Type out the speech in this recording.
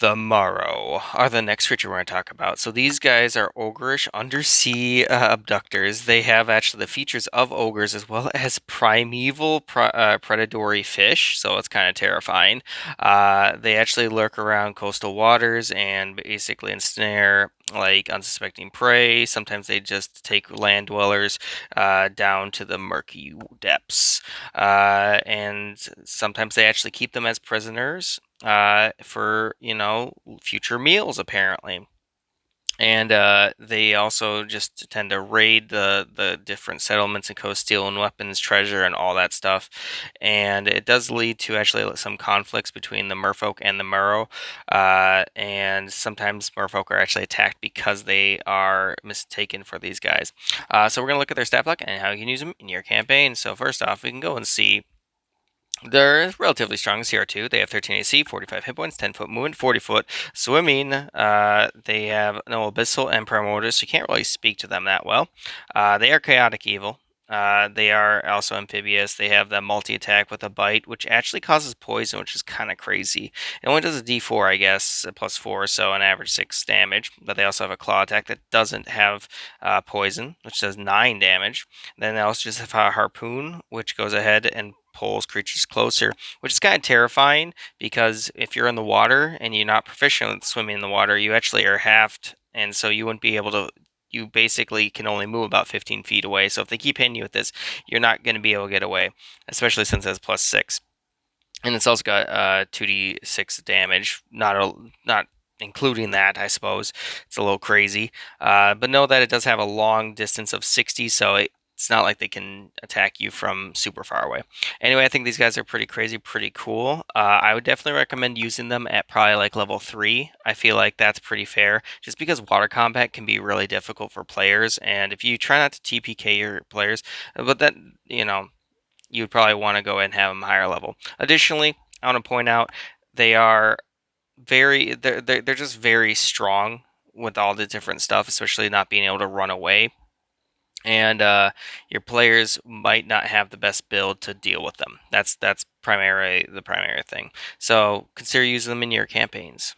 The Morrow are the next creature we're going to talk about. So these guys are ogreish undersea abductors. They have actually the features of ogres as well as primeval predatory fish, so it's kind of terrifying. They actually lurk around coastal waters and basically ensnare like unsuspecting prey. Sometimes they just take land dwellers down to the murky depths, and sometimes they actually keep them as prisoners for future meals apparently. And they also just tend to raid the different settlements and coast, stealing weapons, treasure, and all that stuff. And it does lead to actually some conflicts between the merfolk and the Morrow. And sometimes merfolk are actually attacked because they are mistaken for these guys. So we're going to look at their stat block and how you can use them in your campaign. So first off, we can go and see they're relatively strong CR2. They have 13 AC, 45 hit points, 10-foot movement, 40-foot swimming. They have no abyssal and primordial, so you can't really speak to them that well. They are chaotic evil. They are also amphibious. They have the multi attack with a bite, which actually causes poison, which is kind of crazy. It only does a D4, I guess, plus 4, so an average 6 damage. But they also have a claw attack that doesn't have poison, which does 9 damage. Then they also just have a harpoon, which goes ahead and pulls creatures closer, which is kind of terrifying because if you're in the water and you're not proficient with swimming in the water, you actually are halved, and so you wouldn't be able to. You basically can only move about 15 feet away. So if they keep hitting you with this, you're not going to be able to get away, especially since it has plus 6. And it's also got 2d6 damage, not including that, I suppose. It's a little crazy. But know that it does have a long distance of 60, so it's not like they can attack you from super far away. Anyway, I think these guys are pretty crazy, pretty cool. I would definitely recommend using them at probably like level 3. I feel like that's pretty fair, just because water combat can be really difficult for players, and if you try not to TPK your players, but that, you know, you would probably want to go ahead and have them higher level. Additionally, I want to point out they are they're just very strong with all the different stuff, especially not being able to run away. And your players might not have the best build to deal with them. That's primarily the primary thing. So consider using them in your campaigns.